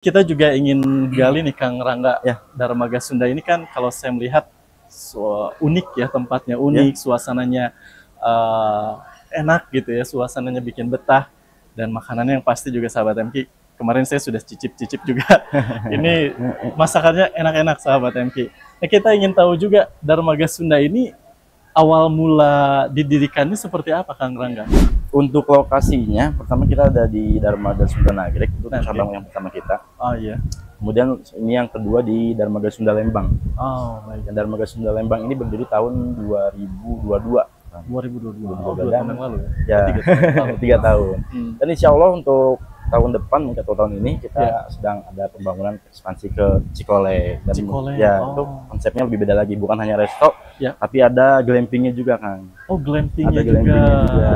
Kita juga ingin gali nih Kang Rangga, Ya, Darmaga Sunda ini kan kalau saya melihat unik ya, tempatnya ya, unik, suasananya eh, enak gitu ya, suasananya bikin betah, dan makanannya yang pasti juga sahabat MK. Kemarin saya sudah cicip-cicip juga. Ini masakannya enak-enak sahabat MK. Nah, kita ingin tahu juga Darmaga Sunda ini awal mula didirikannya seperti apa Kang Rangga? untuk lokasinya, pertama kita ada di Darmaga Sunda Nagrek, itu cabang yang pertama kita. Oh iya. Kemudian ini yang kedua di Darmaga Sunda Lembang. Oh baik. Dan Darmaga Sunda Lembang ini berdiri tahun 2022. 2022. Oh, 2 Dan tahun yang lalu ya, ya. 3 tahun. 3 tahun. Dan insya Allah untuk tahun depan, mungkin atau tahun ini kita Ya. sedang ada pembangunan ekspansi ke Cikole. Dan Cikole, ya, oh. itu konsepnya lebih beda lagi, bukan hanya resto, Ya. tapi ada glampingnya juga, Kang. Oh, glampingnya Ada glampingnya juga.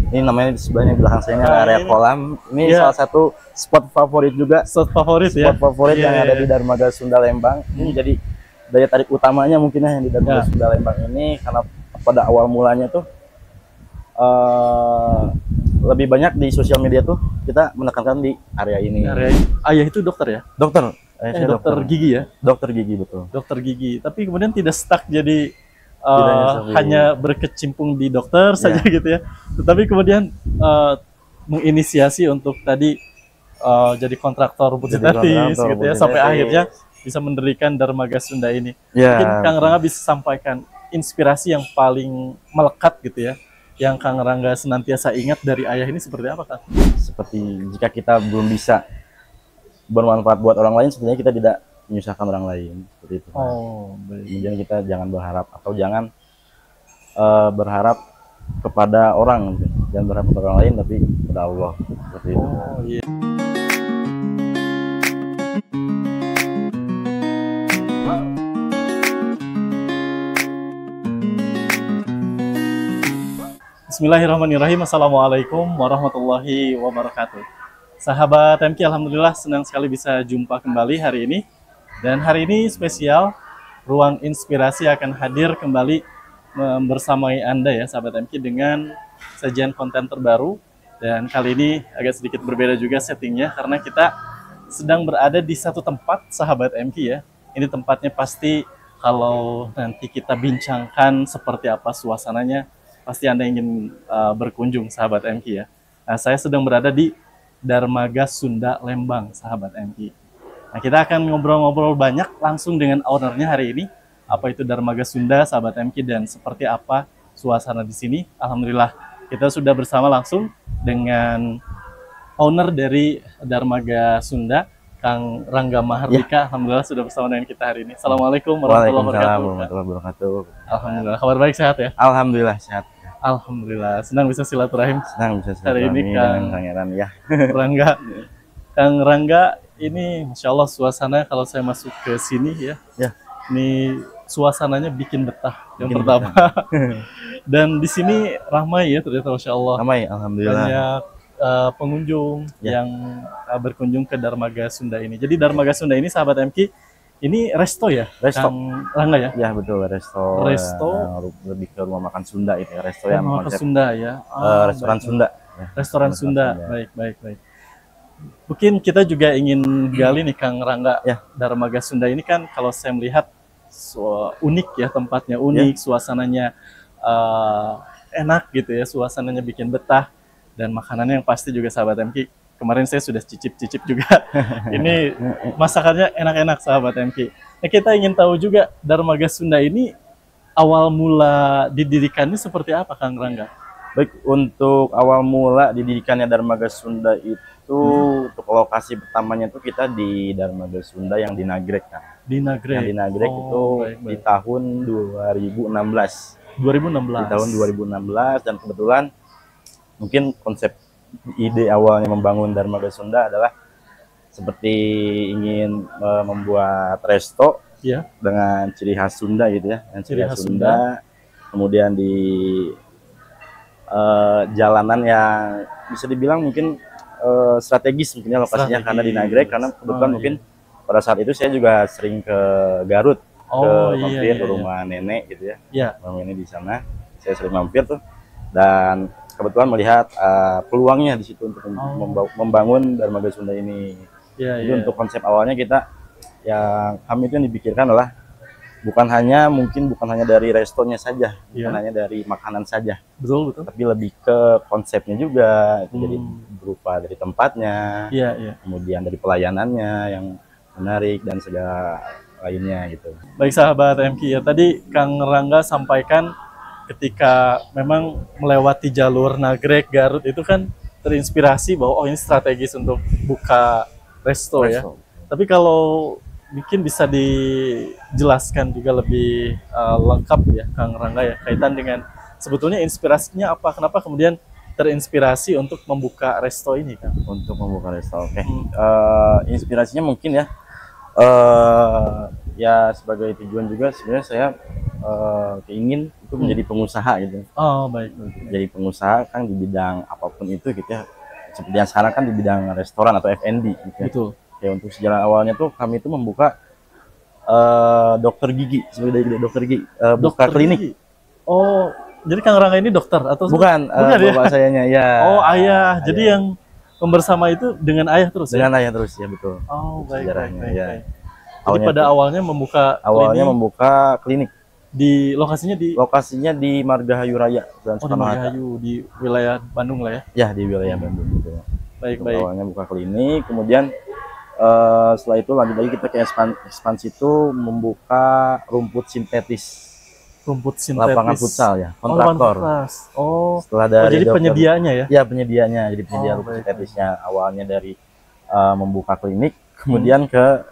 Ini namanya di sebelahnya, di belakang saya ini ada area kolam. Ini salah satu spot favorit juga. Spot favorit ya. Spot favorit yang ada di Darmaga Sunda Lembang. Ini jadi daya tarik utamanya mungkin yang di Darmaga Sunda Lembang ini, karena pada awal mulanya tuh lebih banyak di sosial media tuh kita menekankan di area ini. Ayah itu dokter ya? Dokter. Dokter gigi ya? Dokter gigi, betul. Dokter gigi. Tapi kemudian tidak stuck jadi hanya berkecimpung di dokter saja gitu ya. Tetapi kemudian menginisiasi untuk tadi jadi kontraktor rumput sintetis gitu ya, sampai akhirnya bisa mendirikan Darmaga Sunda ini. Mungkin Kang Rangga bisa sampaikan inspirasi yang paling melekat gitu ya, yang Kang Rangga senantiasa ingat dari ayah ini seperti apa, Kang? Seperti jika kita belum bisa bermanfaat buat orang lain, sebenarnya kita tidak menyusahkan orang lain, seperti itu. Oh, baik. Kemudian kita jangan berharap, atau jangan berharap kepada orang, jangan berharap kepada orang lain, tapi kepada Allah, seperti itu. Oh, iya. Bismillahirrahmanirrahim. Assalamualaikum warahmatullahi wabarakatuh. Sahabat MK, alhamdulillah senang sekali bisa jumpa kembali hari ini. Dan hari ini spesial, Ruang Inspirasi akan hadir kembali bersamai Anda ya sahabat MK dengan sajian konten terbaru. Dan kali ini agak sedikit berbeda juga settingnya, karena kita sedang berada di satu tempat sahabat MK ya. Ini tempatnya pasti kalau nanti kita bincangkan seperti apa suasananya, pasti Anda ingin berkunjung sahabat MK ya. Nah, saya sedang berada di Darmaga Sunda Lembang sahabat MK. Nah, kita akan ngobrol-ngobrol banyak langsung dengan ownernya hari ini. Apa itu Darmaga Sunda sahabat MK dan seperti apa suasana di sini. Alhamdulillah kita sudah bersama langsung dengan owner dari Darmaga Sunda, Kang Rangga Mahardika. Alhamdulillah sudah bersama dengan kita hari ini. Assalamualaikum warahmatullahi wabarakatuh. Alhamdulillah, kabar baik, sehat ya? Alhamdulillah sehat. Alhamdulillah, senang bisa silaturahim. Senang bisa hari ini Kang Pangeran ya. Rangga. Kang Rangga, ini Masya Allah suasana kalau saya masuk ke sini ya. Ini suasananya bikin betah yang pertama. Dan di sini ramai ya ternyata, Masya Allah. Ramai, alhamdulillah. Banyak pengunjung yang berkunjung ke Darmaga Sunda ini. Jadi Darmaga Sunda ini sahabat MK, ini resto ya? Resto. Kang Rangga ya? Ya betul, resto. Lebih ke rumah makan Sunda itu ya, resto yang konsep Sunda ya. Restoran Sunda. Ya. Restoran Sunda. Baik. Mungkin kita juga ingin gali nih Kang Rangga, Darmaga Sunda ini kan kalau saya melihat unik ya, tempatnya unik, suasananya enak gitu ya, suasananya bikin betah, dan makanannya yang pasti juga sahabat MK. Kemarin saya sudah cicip-cicip juga. Ini masakannya enak-enak sahabat MK. Nah, kita ingin tahu juga Darmaga Sunda ini awal mula didirikannya seperti apa Kang Rangga? Baik, untuk awal mula didirikannya Darmaga Sunda itu untuk lokasi pertamanya itu kita di Darmaga Sunda yang di Nagrek, kan. Di Nagrek. Yang di Nagrek itu di tahun 2016. 2016. Di tahun 2016, dan kebetulan mungkin konsep ide awalnya membangun Darmaga Sunda adalah seperti ingin membuat resto dengan ciri khas Sunda gitu ya, dengan ciri khas Sunda. Kemudian di jalanan yang bisa dibilang mungkin strategis mungkin lokasinya, karena di Nagrek, karena kebetulan mungkin pada saat itu saya juga sering ke Garut, mampir ke rumah nenek gitu ya, rumah nenek di sana, saya sering mampir tuh, dan kebetulan melihat peluangnya di situ untuk membangun Darmaga Sunda ini. Iya, Jadi iya. untuk konsep awalnya kita yang kami itu yang dipikirkan adalah bukan hanya dari restonya saja, bukan Iya. hanya dari makanan saja, Betul, betul. tapi lebih ke konsepnya juga. Itu jadi Hmm. berupa dari tempatnya, Iya, iya. kemudian dari pelayanannya yang menarik dan segala lainnya gitu. Baik sahabat MQ ya, tadi Kang Rangga sampaikan ketika memang melewati jalur Nagrek Garut itu kan terinspirasi bahwa oh ini strategis untuk buka resto ya. Resto. Tapi kalau mungkin bisa dijelaskan juga lebih lengkap ya Kang Rangga ya kaitan dengan sebetulnya inspirasinya apa? Kenapa kemudian terinspirasi untuk membuka resto ini Kang? Untuk membuka resto, oke. Hmm. Inspirasinya mungkin ya, ya sebagai tujuan juga sebenarnya saya keingin itu menjadi pengusaha gitu. Oh baik. Jadi pengusaha kan di bidang apapun itu gitu ya. Seperti yang sekarang kan di bidang restoran atau F&B gitu ya. Betul. Ya untuk sejarah awalnya tuh kami itu membuka dokter gigi, sebagai dokter gigi, buka Dokter klinik. gigi. Oh, jadi Kang Rangga ini dokter atau Bukan, Bukan ya? bapak sayanya ya. Oh, ayah. Jadi Ayah. yang membersama itu dengan ayah terus ya? Dengan ayah terus ya, betul. Oh, baik, baik, Sejarahnya, baik, ya. baik. Jadi pada awalnya membuka awalnya klinik membuka klinik. di lokasinya di Lokasinya di Margahayu Raya dan di Margahayu di wilayah Bandung lah ya. Ya, di wilayah Bandung gitu. Baik, Untuk baik. awalnya buka klinik, kemudian setelah itu lanjut lagi kita ke ekspansi itu membuka rumput sintetis, Rumput sintetis. lapangan futsal ya, Oh, kontraktor. Oh, Setelah oh, dari jadi penyediaannya ya? Ya, penyediaannya, jadi penyedia Oh, rumput baik, sintetisnya awalnya dari membuka klinik, kemudian ke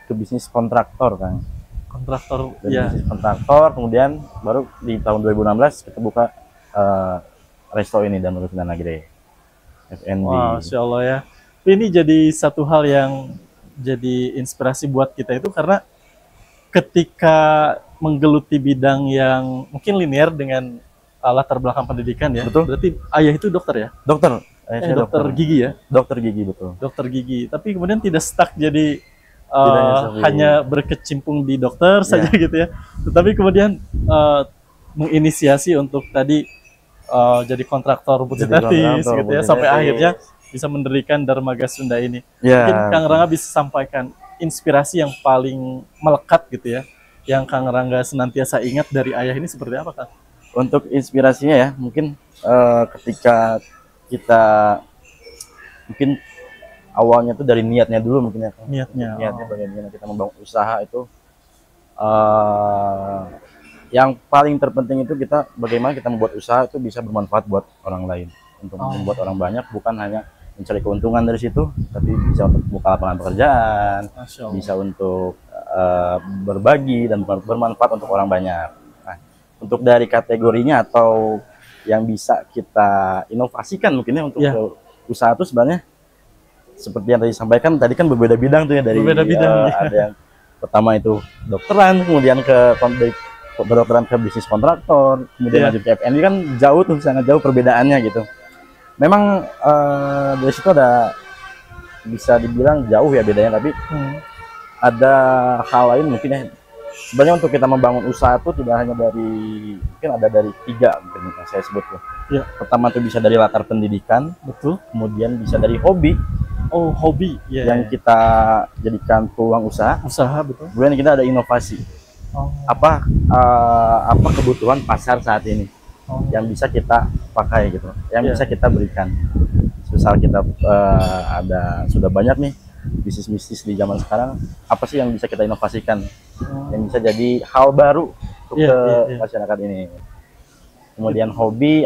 bisnis kontraktor kan. Kontraktor Dari ya. bisnis kontraktor, kemudian baru di tahun 2016 kita buka resto ini dan Rusdan Nagrek F&B. Wah, Masya Allah ya. Tapi ini jadi satu hal yang jadi inspirasi buat kita itu karena ketika menggeluti bidang yang mungkin linear dengan latar belakang pendidikan ya. Betul. Berarti ayah itu dokter ya? Dokter, saya Dokter gigi ya? dokter gigi, betul. Dokter gigi. Tapi kemudian tidak stuck jadi Tidak hanya seperti- hanya berkecimpung di dokter saja gitu ya. Tetapi kemudian menginisiasi untuk tadi jadi kontraktor rumput Jadi sintetis kontraktor gitu ya rumput sampai sintetis. akhirnya bisa mendirikan Dermaga Sunda ini. Ya. Mungkin Kang Rangga bisa sampaikan inspirasi yang paling melekat gitu ya, yang Kang Rangga senantiasa ingat dari ayah ini seperti apa Kang? Untuk inspirasinya ya, mungkin ketika kita mungkin awalnya tuh dari niatnya dulu mungkin ya. Kang. Niatnya. Niatnya bagaimana kita membangun usaha itu yang paling terpenting itu kita bagaimana kita membuat usaha itu bisa bermanfaat buat orang lain, untuk membuat orang banyak, bukan hanya mencari keuntungan dari situ, tapi bisa untuk buka lapangan pekerjaan, Masya Allah. bisa untuk berbagi dan bermanfaat untuk orang banyak. Nah, untuk dari kategorinya atau yang bisa kita inovasikan mungkin ya untuk Ya. usaha itu sebenarnya seperti yang tadi disampaikan tadi kan berbeda bidang tuh ya, dari Berbeda bidang, ya. ada yang pertama itu dokteran, kemudian kedokteran ke bisnis kontraktor, kemudian Iya. lanjut ke F&B kan jauh tuh, sangat jauh perbedaannya gitu. Memang dari situ ada bisa dibilang jauh ya bedanya, tapi ada hal lain mungkin ya. Sebenarnya untuk kita membangun usaha itu tidak hanya dari, mungkin ada dari 3 mungkin yang saya sebut tuh. Ya. Pertama itu bisa dari latar pendidikan, Betul. kemudian bisa dari hobi Oh, hobi ya. yang kita jadikan peluang usaha, Usaha betul. kemudian kita ada inovasi. Oh, Apa kebutuhan pasar saat ini oh. yang bisa kita pakai gitu, yang Iya. bisa kita berikan. Misal kita sudah banyak nih bisnis-bisnis di zaman sekarang, apa sih yang bisa kita inovasikan, yang bisa jadi hal baru untuk Iya, ke iya, iya. masyarakat ini. Kemudian hobi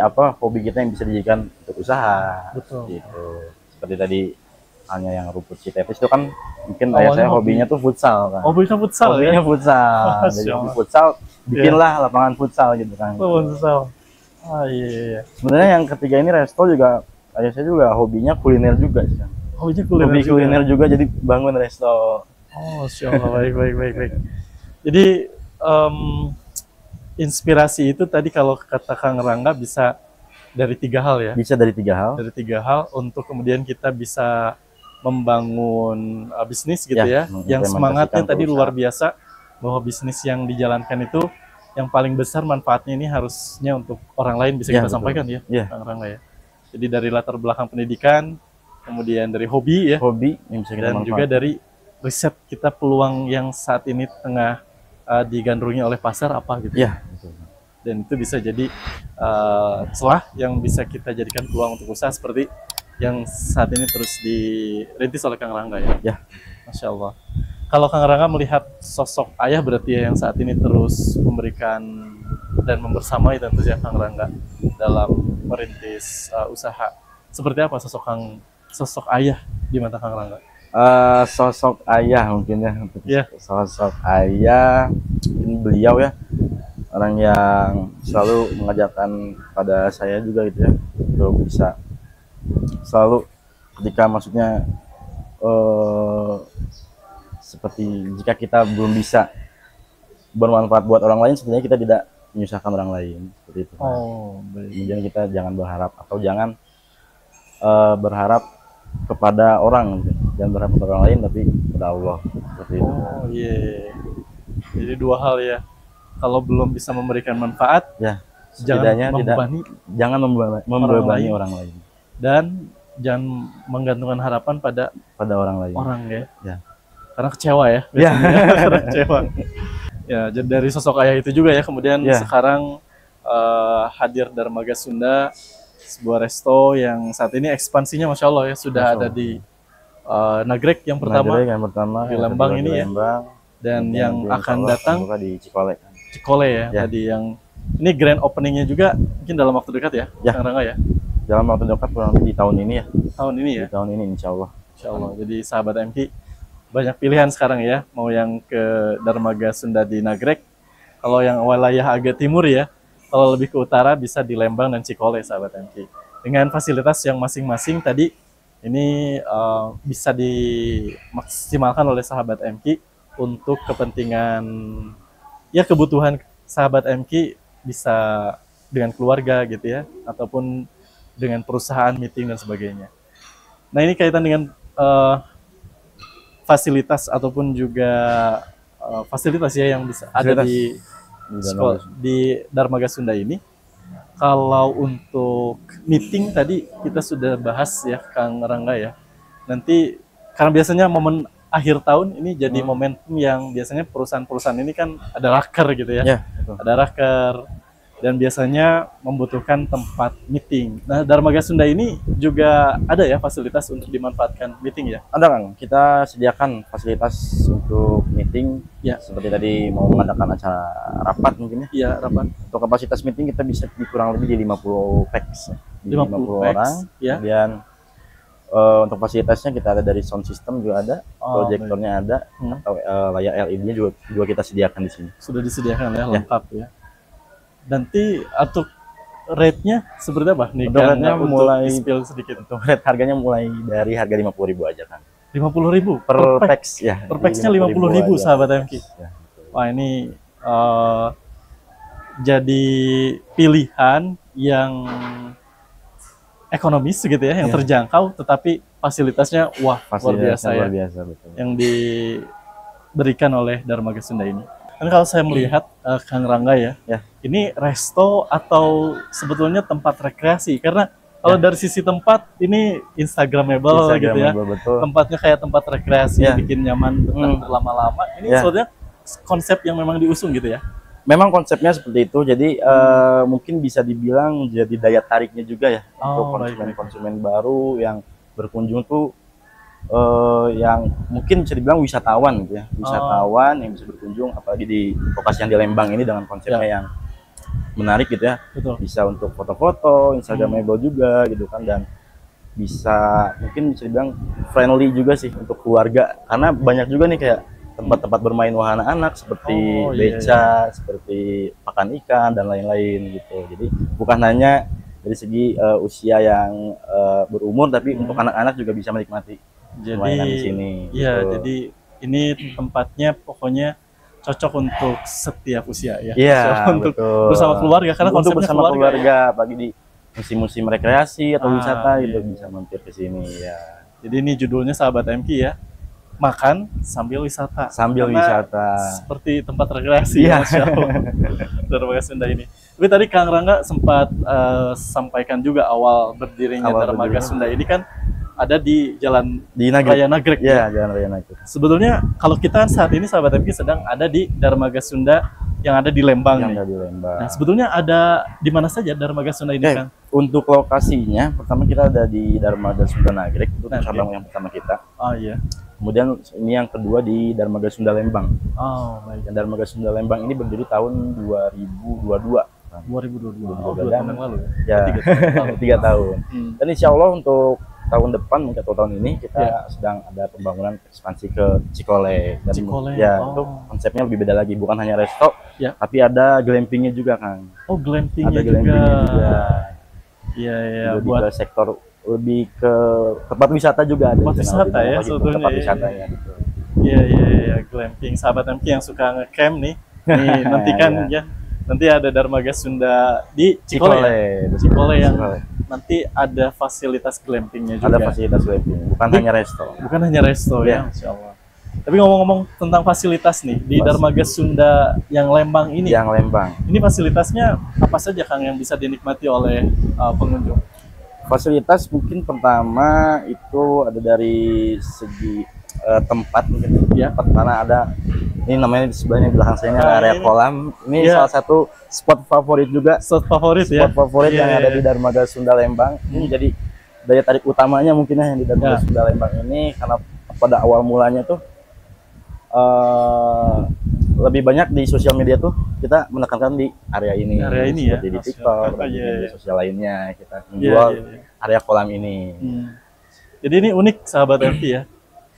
kita yang bisa dijadikan untuk usaha. Betul. Gitu. Seperti tadi hanya yang rumput sintetis itu kan mungkin Awalnya ayah saya hobi. hobinya tuh futsal kan. Oh, bukan futsal ya? Hobinya futsal. Masya Jadi hobi Allah. futsal, bikinlah lapangan futsal gitu kan. Oh, futsal. Ah, iya, iya. Sebenarnya yang ketiga ini resto juga, ayah saya juga hobinya kuliner juga sih, kan. Hobinya kuliner Hobi juga. kuliner juga, jadi bangun resto. Oh, Masya Allah. Baik, baik, baik, baik. Jadi inspirasi itu tadi kalau kata Kang Rangga bisa dari 3 hal ya. Bisa dari 3 hal. Dari 3 hal untuk kemudian kita bisa membangun bisnis gitu ya. Ya, Yang mengimplementasikan semangatnya tadi perusahaan. luar biasa bahwa bisnis yang dijalankan itu yang paling besar manfaatnya ini harusnya untuk orang lain bisa Ya, kita betul. sampaikan ya, Ya. Kang Rangga ya. Jadi dari latar belakang pendidikan, kemudian dari hobi ya, hobi yang bisa kita dan juga manfaatkan. dari riset kita peluang yang saat ini tengah digandrungi oleh pasar apa gitu. Ya, betul. Dan itu bisa jadi celah yang bisa kita jadikan peluang untuk usaha seperti yang saat ini terus dirintis oleh Kang Rangga ya. Ya. Masya Allah. Kalau Kang Rangga melihat sosok ayah berarti ya yang saat ini terus memberikan dan membersamai tentu saja Kang Rangga dalam merintis usaha. Seperti apa sosok ayah di mata Kang Rangga? Sosok ayah mungkin ya, untuk Iya. sosok ayah mungkin beliau ya, orang yang selalu mengajarkan pada saya juga gitu ya, untuk bisa selalu ketika maksudnya seperti jika kita belum bisa bermanfaat buat orang lain, sebenarnya kita tidak menyusahkan orang lain, seperti itu. Oh, baik. Kemudian kita jangan berharap atau jangan berharap kepada orang gitu. Jangan berharap kepada orang lain tapi kepada Allah, seperti itu. Oh iya. Jadi dua hal ya. Kalau belum bisa memberikan manfaat, Ya, jangan setidaknya membebani jangan membebani orang lain dan jangan menggantungkan harapan pada pada orang lain. orang ya. Ya. Karena kecewa ya. Ya. biasanya. Karena kecewa. Ya, jadi dari sosok ayah itu juga ya. Kemudian Ya. sekarang hadir Darmaga Sunda, sebuah resto yang saat ini ekspansinya Masya Allah ya sudah Masya ada Allah. di Nagrek yang pertama Nagrek yang pertama di Lembang yang kedua ini di ya. Lembang, dan kemudian yang nanti akan insya Allah datang buka di Cikole. Cikole ya, Ya. tadi yang ini grand openingnya juga mungkin dalam waktu dekat ya, Ya. Kang Rangga ya, Dalam waktu dekat kurang lebih di tahun ini ya. tahun ini ya, Di tahun ini insya Allah. Insya Allah. Jadi sahabat MQ banyak pilihan sekarang ya, mau yang ke Darmaga Sunda di Nagrek, kalau yang wilayah agak timur ya, kalau lebih ke utara bisa di Lembang dan Cikole sahabat MQ. Dengan fasilitas yang masing-masing tadi ini bisa dimaksimalkan oleh sahabat MQ untuk kepentingan ya kebutuhan sahabat MQ bisa dengan keluarga gitu ya, ataupun dengan perusahaan, meeting dan sebagainya. Nah ini kaitan dengan fasilitas ataupun juga fasilitas ya yang bisa ada Fasilitas. di Darmaga Sunda ini. Kalau untuk meeting tadi kita sudah bahas ya Kang Rangga ya. Nanti karena biasanya momen akhir tahun ini jadi momentum yang biasanya perusahaan-perusahaan ini kan ada raker gitu ya. Ya, betul. Ada raker dan biasanya membutuhkan tempat meeting. Nah, Darmaga Sunda ini juga ada ya fasilitas untuk dimanfaatkan meeting ya. Ada Kang, kita sediakan fasilitas untuk meeting Ya. seperti tadi mau mengadakan acara rapat mungkin ya. Iya, rapat. Untuk kapasitas meeting kita bisa di kurang lebih di 50 pax. Di 50 orang. ya. Kemudian untuk fasilitasnya kita ada dari sound system juga ada, Oh, proyektornya ada, Hmm. atau layar LED-nya juga kita sediakan di sini. Sudah disediakan ya, lengkap ya. Nanti untuk rate-nya seperti apa nih? Untuk Kang? rate-nya Untuk mulai- di-spill sedikit. Untuk rate harganya mulai dari harga 50.000 aja kan. 50.000 Per pack. pax ya. Per pax-nya 50.000 aja. sahabat MQ. Ya. Wah, ini jadi pilihan yang ekonomis gitu ya, yang Ya. terjangkau, tetapi fasilitasnya wah luar biasa ya, Luar biasa betul. yang diberikan oleh Darmaga Sunda ini. Kan kalau saya melihat Kang Rangga ya, Ya. ini resto atau sebetulnya tempat rekreasi, karena kalau dari sisi tempat ini Instagramable gitu ya, Betul. tempatnya kayak tempat rekreasi, Ya. bikin nyaman berlama-lama. Ini Ya. sebetulnya konsep yang memang diusung gitu ya. Memang konsepnya seperti itu. Jadi mungkin bisa dibilang jadi daya tariknya juga ya untuk Oh, baik, konsumen-konsumen baru yang berkunjung tuh yang mungkin bisa dibilang wisatawan gitu ya. Wisatawan yang bisa berkunjung apalagi di lokasi yang di Lembang ini dengan konsepnya yang menarik gitu ya. Betul. Bisa untuk foto-foto, Instagramable juga gitu kan, dan bisa mungkin bisa dibilang friendly juga sih untuk keluarga karena banyak juga nih kayak tempat-tempat bermain wahana anak seperti beca, seperti pakan ikan dan lain-lain gitu. Jadi bukan hanya dari segi usia yang berumur, tapi untuk anak-anak juga bisa menikmati permainan di sini. Iya, gitu. jadi ini tempatnya pokoknya cocok untuk setiap usia ya. Iya, Untuk betul. bersama keluarga karena untuk konsepnya bersama keluarga. keluarga, bagi di musim-musim rekreasi atau wisata iya. gitu bisa mampir ke sini ya. Jadi ini judulnya sahabat MQ ya. Makan sambil wisata. Sambil Karena wisata. seperti tempat rekreasi Iya. Masya Allah. Darmaga Sunda ini. Tapi tadi Kang Rangga sempat sampaikan juga awal berdirinya Awal Darmaga berdirinya. Sunda ini kan ada di Jalan Di Nagrek. Raya Nagrek. Ya, Jalan Raya Nagrek. Sebetulnya kalau kita saat ini sahabat MK sedang ada di Darmaga Sunda yang ada di Lembang Yang nih. ada di Lembang. Nah, sebetulnya ada di mana saja Darmaga Sunda ini, Kang? Untuk lokasinya, pertama kita ada di Darmaga Sunda Nagrek, itu cabang yang pertama kita. Oh iya. Kemudian ini yang kedua di Darmaga Sunda Lembang. Oh, baik. Yang Darmaga Sunda Lembang ini berdiri tahun 2022. 2022. Oh, 2 2022. tahun yang lalu ya. Ya, 3 tahun. Dan insya Allah untuk tahun depan, mungkin atau tahun ini kita sedang ada pembangunan ekspansi ke Cikole. Dan Cikole. Ya, itu konsepnya lebih beda lagi, bukan hanya resto, tapi ada glampingnya juga, Kang. Oh, glampingnya Ada glampingnya juga. Iya, iya. Lebih Buat ke sektor, lebih ke tempat wisata juga ada. tempat wisata ya, sebetulnya. Tempat wisatanya gitu. Iya, iya, iya, glamping. Sahabat MK yang suka nge-camp nih, nanti kan ya, nanti ada Darmaga Sunda di Cikole. Cikole yang nanti ada fasilitas glampingnya juga. Ada fasilitas glamping, bukan hanya resto. Bukan hanya resto ya, Insya Allah. Tapi ngomong-ngomong tentang fasilitas nih, di Darmaga Sunda yang Lembang ini. Yang Lembang. Ini fasilitasnya apa saja, Kang, yang bisa dinikmati oleh pengunjung? Fasilitas mungkin pertama itu ada dari segi tempat mungkin ya. Karena ada ini namanya di sebelahnya, di belakang saya ini ada area kolam. Ini salah satu spot favorit juga. Spot favorit ya. Spot favorit yang ada di Darmaga Sunda Lembang. Ini jadi daya tarik utamanya mungkin yang di Darmaga Sunda Lembang ini, karena pada awal mulanya tuh lebih banyak di sosial media tuh kita menekankan di area ini. Area ini seperti ya. Di TikTok, di media sosial lainnya kita menjual area kolam ini. Jadi ini unik sahabat MV ya.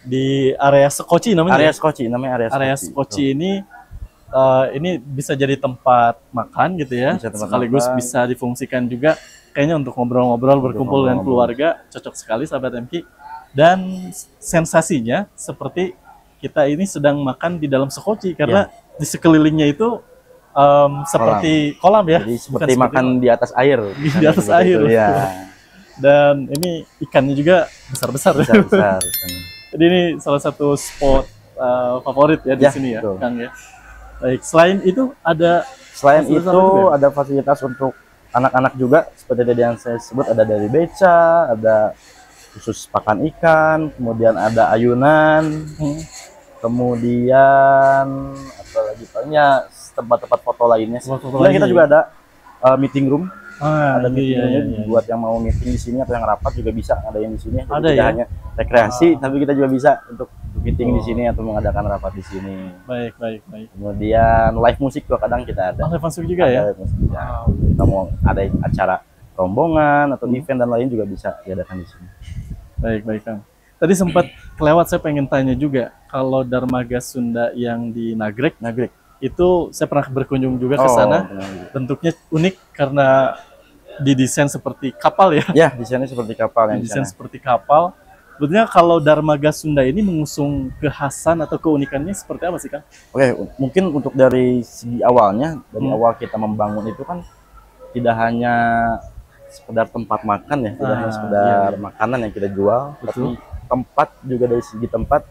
Di area Sekoci namanya. Area Sekoci namanya area Sekoci ini bisa jadi tempat makan gitu ya. Sekaligus bisa difungsikan juga kayaknya untuk ngobrol-ngobrol, berkumpul dengan keluarga. Cocok sekali sahabat MV. Dan sensasinya seperti kita ini sedang makan di dalam Sekoci karena di sekelilingnya itu seperti kolam ya. Jadi seperti makan di atas air. Di atas air. Ya. Dan ini ikannya juga besar-besar. Besar-besar. Jadi ini salah satu spot favorit ya di sini ya, betul. Kang ya. Baik, selain itu ada ada fasilitas untuk anak-anak juga, seperti tadi yang saya sebut, ada dari beca, ada khusus pakan ikan, kemudian ada ayunan, kemudian apa lagi banyak tempat-tempat foto lainnya. Dan kita juga ada meeting room. Ada meeting roomnya buat yang mau meeting di sini atau yang rapat juga bisa ada yang di sini. Ada tidak ya? hanya rekreasi, tapi kita juga bisa untuk meeting di sini atau mengadakan rapat di sini. Baik, baik, baik. Kemudian live musik juga kadang kita ada. Live musik juga ya? Live musik, ya. Kita mau ada acara rombongan atau event dan lain juga bisa diadakan di sini. Baik, baik, Kang. Tadi sempat kelewat, saya pengen tanya juga, kalau Darmaga Sunda yang di Nagrek itu saya pernah berkunjung juga ke sana. Bentuknya unik karena didesain seperti kapal ya. Ya, desainnya seperti kapal yang desain seperti kapal. Sebetulnya kalau Darmaga Sunda ini mengusung kekhasan atau keunikannya seperti apa sih, Kang? Oke, mungkin untuk dari segi awalnya, dari awal kita membangun itu kan tidak hanya sekedar tempat makan ya, tidak hanya sekedar makanan yang kita jual, tapi tempat juga dari segi tempat.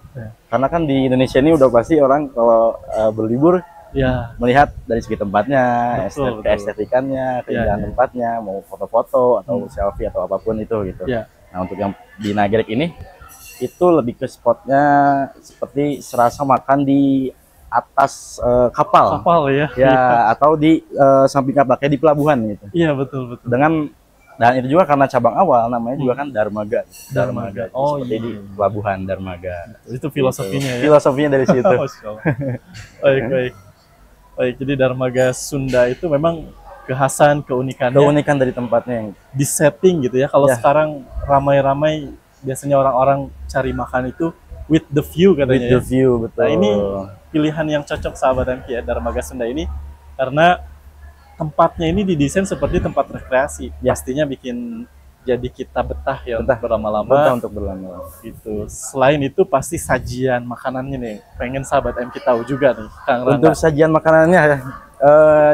Karena kan di Indonesia ini udah pasti orang kalau berlibur melihat dari segi tempatnya, keestetikannya, keindahan tempatnya, mau foto-foto atau selfie atau apapun itu gitu. Nah, untuk yang di Nagrek ini itu lebih ke spotnya seperti serasa makan di atas kapal ya, atau di samping kapal kayak di pelabuhan gitu. Iya, betul. Dan itu juga karena cabang awal namanya juga kan Darmaga. Oh, seperti di pelabuhan Darmaga. Itu filosofinya ya. Filosofinya dari situ. Baik. Jadi Darmaga Sunda itu memang kekhasan, keunikan dari tempatnya yang di setting gitu ya. Kalau sekarang ramai-ramai biasanya orang-orang cari makan itu with the view katanya. With the view, betul. Nah, ini pilihan yang cocok sahabat MK ya, Darmaga Sunda ini, karena tempatnya ini didesain seperti tempat rekreasi. Pastinya bikin jadi kita betah ya untuk berlama-lama. Untuk berlama-lama. Gitu. Selain itu pasti sajian makanannya nih. Pengen sahabat MK tahu juga nih, Kang Rangga. Untuk sajian makanannya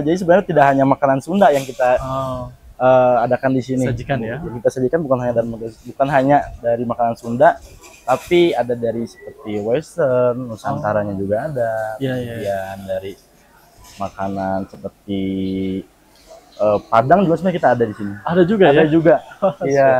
jadi sebenarnya tidak hanya makanan Sunda yang kita adakan di sini. Sajikan ya. Kita sajikan bukan hanya dari makanan Sunda, tapi ada dari seperti Western, Nusantaranya juga ada. Kemudian dari makanan seperti Padang juga sebenarnya kita ada di sini. Ada juga ya? Ada juga. Iya.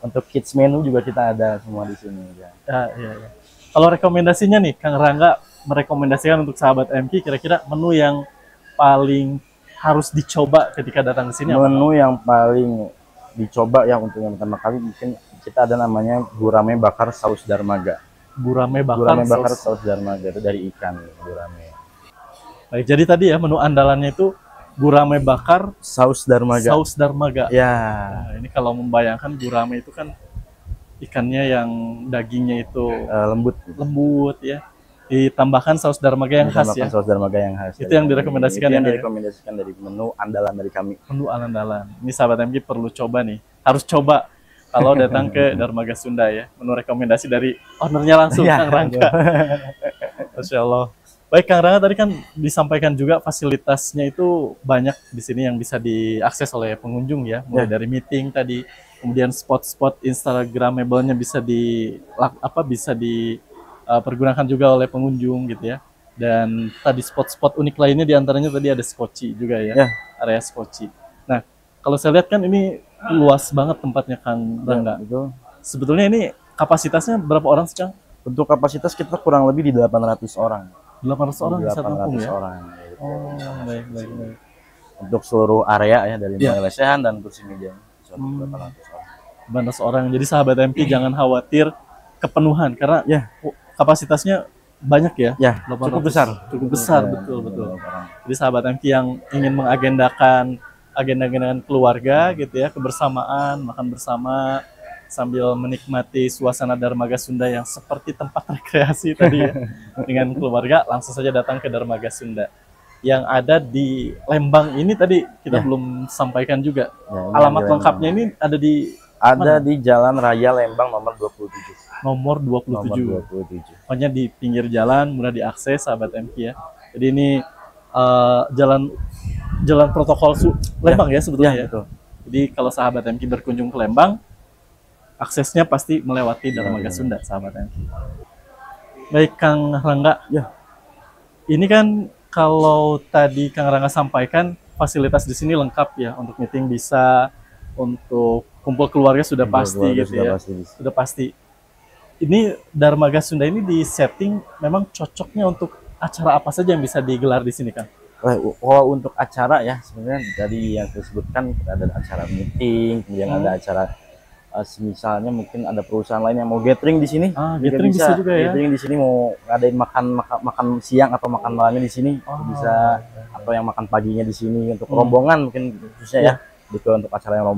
Untuk kids menu juga kita ada semua di sini ya. Iya, iya. Kalau rekomendasinya nih, Kang Rangga merekomendasikan untuk sahabat MQ kira-kira menu yang paling harus dicoba ketika datang ke sini apa? Menu yang paling dicoba ya untuk yang pertama kali mungkin kita ada namanya gurame bakar saus darmaga. Gurame Gurame bakar bakar saus. saus darmaga itu dari ikan gurame. Baik, jadi tadi ya menu andalannya itu gurame bakar Saus darmaga. saus darmaga. Ya, Nah, ini kalau membayangkan gurame itu kan ikannya yang dagingnya itu lembut. lembut ya. Ditambahkan saus darmaga yang khas Ditambahkan ya. saus darmaga yang khas. Itu dari yang kami. direkomendasikan Itu yang ini ya? direkomendasikan dari menu andalan dari kami. Menu andalan. Ini sahabat MG perlu coba nih. Harus coba kalau datang ke Darmaga Sunda ya. Menu rekomendasi dari ownernya langsung, Ya, Kang Rangga. Masya Allah. Baik, Kang Rangga tadi kan disampaikan juga fasilitasnya itu banyak di sini yang bisa diakses oleh pengunjung ya. Mulai dari meeting tadi, kemudian spot-spot Instagramable-nya bisa pergunakan juga oleh pengunjung gitu ya. Dan tadi spot-spot unik lainnya diantaranya tadi ada skoci juga ya, Ya. area skoci. Nah, kalau saya lihat kan ini luas banget tempatnya Kang Rangga. Itu Sebetulnya ini kapasitasnya berapa orang sih, Kang? untuk kapasitas kita kurang lebih di 800 orang. 800 orang bisa tampung 800 ya? orang. Oh, baik, baik, baik. Untuk seluruh area ya dari Ya. mulai lesehan dan kursi meja. 800 orang. 800 orang. Jadi sahabat MP jangan khawatir kepenuhan karena Ya. kapasitasnya banyak ya. Ya, 800. cukup besar. Cukup besar, Ya, betul, betul. orang. Jadi sahabat MQ yang ingin mengagendakan agenda dengan keluarga gitu ya, kebersamaan, makan bersama sambil menikmati suasana Darmaga Sunda yang seperti tempat rekreasi tadi ya, dengan keluarga, langsung saja datang ke Darmaga Sunda. Yang ada di Lembang ini tadi kita Ya. belum sampaikan juga. Ya, ini Alamat di lengkapnya ini ada di ada di Jalan Raya Lembang nomor 27. nomor Nomor 27. 27. Pokoknya di pinggir jalan, mudah diakses sahabat MQ ya. Jadi ini jalan jalan protokol Lembang ya sebetulnya ya. Betul. Jadi kalau sahabat MQ berkunjung ke Lembang, aksesnya pasti melewati Darmaga Ya. Sunda, sahabat MQ. Baik, Kang Rangga. Ya. Ini kan kalau tadi Kang Rangga sampaikan, fasilitas di sini lengkap ya. Untuk meeting bisa, untuk kumpul keluarga sudah pasti Keluarga gitu sudah ya. pasti. Sudah pasti. Ini Darmaga Sunda ini di setting memang cocoknya untuk acara apa saja yang bisa digelar di sini, Kang? Kalau untuk acara ya sebenarnya tadi yang disebutkan ada acara meeting, kemudian ada acara misalnya mungkin ada perusahaan lain yang mau gathering di sini. Gathering bisa juga ya. Gathering di sini mau ngadain makan siang atau makan malamnya di sini bisa, atau yang makan paginya di sini untuk rombongan mungkin khususnya ya. Gitu untuk acara yang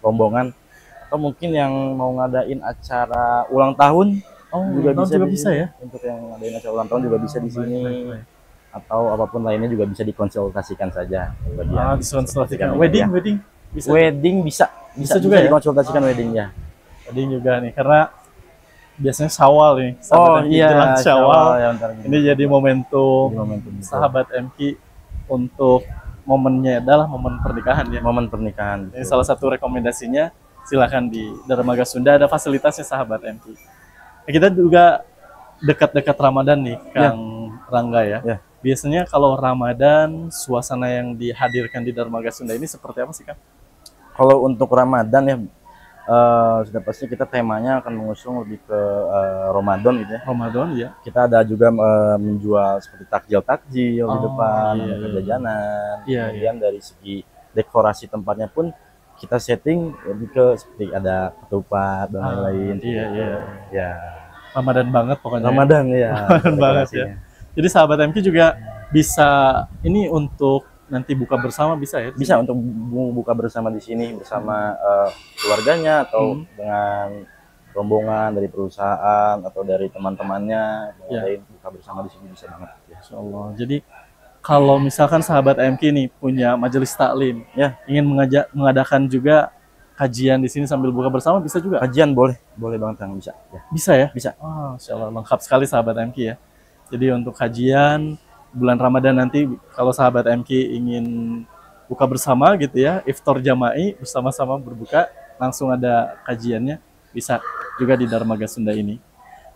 rombongan atau mungkin yang mau ngadain acara ulang tahun juga bisa ya. Untuk yang ngadain acara ulang tahun juga bisa di sini. Baik. Atau apapun lainnya juga bisa dikonsultasikan saja. Dikonsultasikan. Wedding bisa. Wedding bisa juga ya? dikonsultasikan wedding ya. Wedding juga nih karena biasanya Syawal nih. Sahabat MQ jelang Syawal. Ya, Ini jadi momentum sahabat MQ untuk momennya adalah momen pernikahan ya. Momen pernikahan. Ini salah satu rekomendasinya. Silakan di Darmaga Sunda ada fasilitasnya sahabat MQ. Kita juga dekat-dekat Ramadan nih, Kang Rangga ya. Ya. Biasanya kalau Ramadan, suasana yang dihadirkan di Darmaga Sunda ini seperti apa sih, Kang? Kalau untuk Ramadan ya, sudah pasti kita temanya akan mengusung lebih ke Ramadan gitu ya. Ramadan ya. Kita ada juga menjual seperti takjil di depan, iya. jajanan. Iya, Kemudian dari segi dekorasi tempatnya pun kita setting lebih ke seperti ada ketupat dan lain-lain. Iya. Ya. Ramadan banget pokoknya. Ramadan ya. Ramadan banget ya. Jadi sahabat MQ juga bisa ini untuk nanti buka bersama bisa ya? Bisa untuk buka bersama di sini bersama keluarganya atau dengan rombongan dari perusahaan atau dari teman-temannya yang buka bersama di sini bisa banget ya. Insya Allah. Jadi kalau misalkan sahabat MQ nih punya majelis taklim ya, ingin mengadakan juga kajian di sini sambil buka bersama bisa juga? Kajian boleh banget Kang, bisa ya. Bisa ya? Bisa. Insya Allah lengkap sekali sahabat MQ ya. Jadi untuk kajian bulan Ramadan nanti kalau sahabat MQ ingin buka bersama gitu ya, iftar jama'i bersama-sama berbuka, langsung ada kajiannya, bisa juga di Darmaga Sunda ini.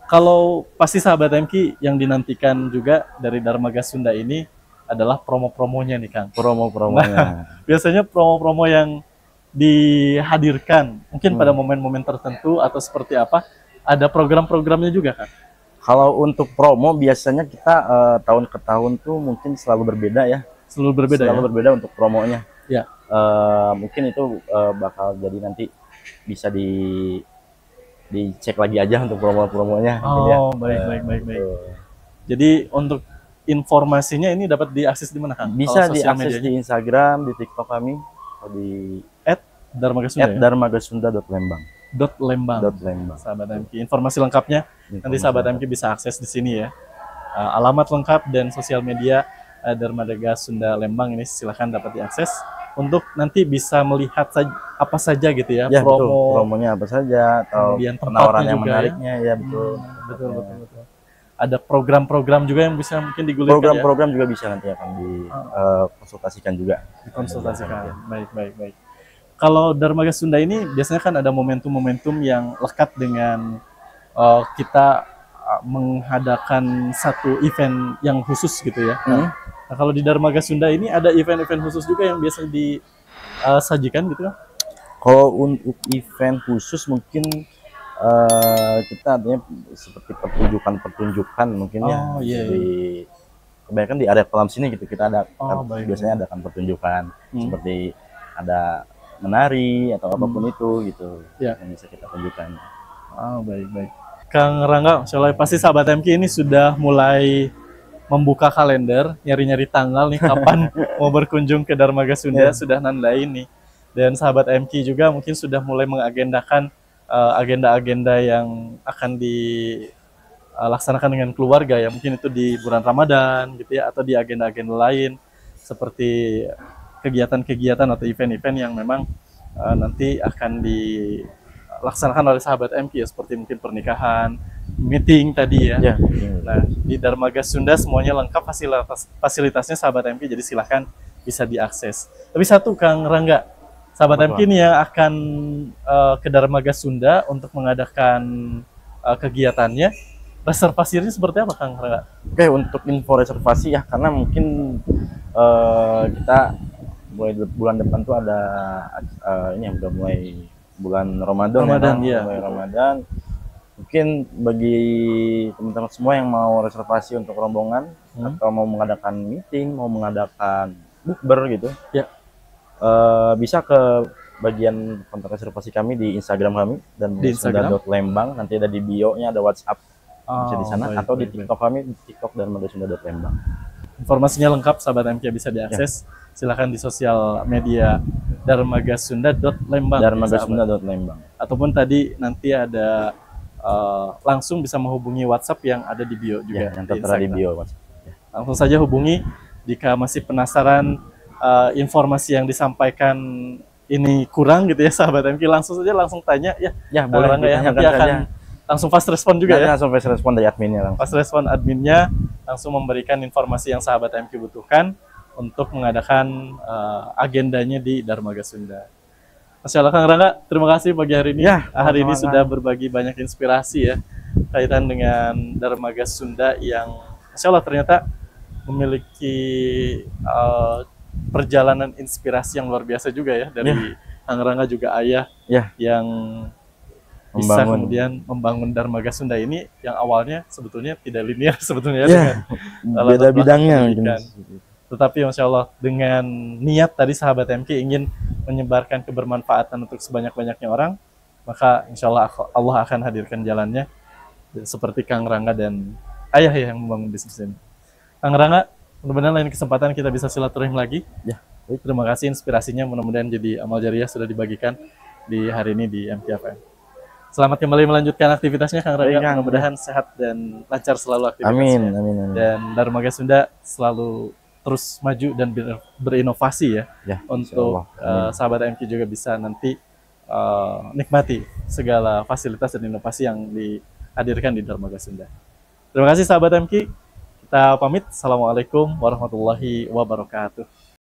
Kalau pasti sahabat MQ yang dinantikan juga dari Darmaga Sunda ini adalah promo-promonya nih, Kang. Promo-promonya. Biasanya promo-promo yang dihadirkan mungkin pada momen-momen tertentu atau seperti apa? Ada program-programnya juga kan? Kalau untuk promo biasanya kita tahun ke tahun tuh mungkin selalu berbeda ya. Selalu berbeda Selalu ya? berbeda untuk promonya. Ya. Mungkin itu bakal jadi nanti bisa dicek lagi aja untuk promo-promonya. mungkin ya. Oh, baik. Gitu. Jadi untuk informasinya ini dapat diakses di mana kan? Bisa Kalau sosial diakses medianya? di Instagram, di TikTok kami, atau di @darmagasunda ya? @darmagasunda.lembang. .lembang. .lembang. Sahabat MQ. Informasi lengkapnya nanti sahabat MQ bisa akses di sini ya. Alamat lengkap dan sosial media Darmadaga Sunda Lembang ini silahkan dapat diakses untuk nanti bisa melihat apa saja gitu ya, Ya, betul. promo, Promonya apa saja atau kemudian penawaran tempatnya yang juga menariknya ya, betul. betul. Ada program-program juga yang bisa mungkin digulirkan ya, Program-program juga bisa nanti akan dikonsultasikan juga. dikonsultasikan. Baik. Kalau Darmaga Sunda ini biasanya kan ada momentum-momentum yang lekat dengan kita mengadakan satu event yang khusus gitu ya. Nah, kalau di Darmaga Sunda ini ada event-event khusus juga yang biasa disajikan gitu kan? Kalau untuk event khusus mungkin kita adanya seperti pertunjukan mungkin ya. Oh, iya. Kebanyakan di area kolam sini gitu kita ada Baik. biasanya adakan pertunjukan seperti ada menari atau apapun itu gitu Ya. yang bisa kita tunjukkan. Baik. Kang Rangga, soalnya pasti sahabat MQ ini sudah mulai membuka kalender, nyari-nyari tanggal nih kapan mau berkunjung ke Darmaga Sunda, sudah nandain nih. Dan sahabat MQ juga mungkin sudah mulai mengagendakan agenda-agenda yang akan dilaksanakan dengan keluarga ya, mungkin itu di bulan Ramadan gitu ya, atau di agenda-agenda lain seperti kegiatan-kegiatan atau event-event yang memang nanti akan dilaksanakan oleh sahabat MQ ya, seperti mungkin pernikahan, meeting tadi ya. Nah, di Darmaga Sunda semuanya lengkap fasilitasnya sahabat MQ, jadi silahkan bisa diakses. Tapi satu Kang Rangga, sahabat MQ ini yang akan ke Darmaga Sunda untuk mengadakan kegiatannya, reservasinya seperti apa Kang Rangga? Oke, untuk info reservasi ya, karena mungkin kita mulai bulan depan tuh ada ini yang udah mulai bulan Ramadan ya, mulai Ramadan. Mungkin bagi teman-teman semua yang mau reservasi untuk rombongan atau mau mengadakan meeting, mau mengadakan bukber gitu, bisa ke bagian kontak reservasi kami di Instagram kami dan di Sunda.lembang. Nanti ada di bio-nya, ada WhatsApp bisa di sana, atau di TikTok kami, di TikTok Darmagasunda.lembang. Informasinya lengkap, sahabat MQ bisa diakses. Silahkan di sosial media Darmagasunda.lembang. Darmagasunda.lembang. Ataupun tadi nanti ada langsung bisa menghubungi WhatsApp yang ada di bio juga. Yang tertera di bio. Langsung saja hubungi jika masih penasaran informasi yang disampaikan ini kurang gitu ya sahabat MQ, langsung tanya ya boleh nanti akan langsung fast respon juga ya. Langsung fast respon dari adminnya langsung. Fast respon adminnya langsung memberikan informasi yang sahabat MQ butuhkan untuk mengadakan agendanya di Darmaga Sunda. Masya Allah Kang Rangga, terima kasih pagi hari ini. Hari ini sudah berbagi banyak inspirasi ya kaitan dengan Darmaga Sunda yang Masya Allah ternyata memiliki perjalanan inspirasi yang luar biasa juga ya dari Kang Rangga juga ayah yang bisa kemudian membangun Darmaga Sunda ini yang awalnya sebetulnya tidak linear sebetulnya dengan beda bidangnya tetapi Masya Allah dengan niat tadi sahabat MQ ingin menyebarkan kebermanfaatan untuk sebanyak-banyaknya orang, maka Insya Allah Allah akan hadirkan jalannya seperti Kang Rangga dan ayah yang membangun bisnis ini. Kang Rangga, mudah-mudahan lain kesempatan kita bisa silaturahim lagi. Terima kasih inspirasinya, mudah-mudahan jadi amal jariah sudah dibagikan di hari ini di MQFM. Selamat kembali melanjutkan aktivitasnya Kang Rangga, mudah-mudahan sehat dan lancar selalu aktivitasnya. Amin. Dan Darmaga Sunda selalu terus maju dan berinovasi ya untuk sahabat MQ juga bisa nanti nikmati segala fasilitas dan inovasi yang dihadirkan di Darmaga Sunda. Terima kasih sahabat MQ. Kita pamit. Assalamualaikum warahmatullahi wabarakatuh.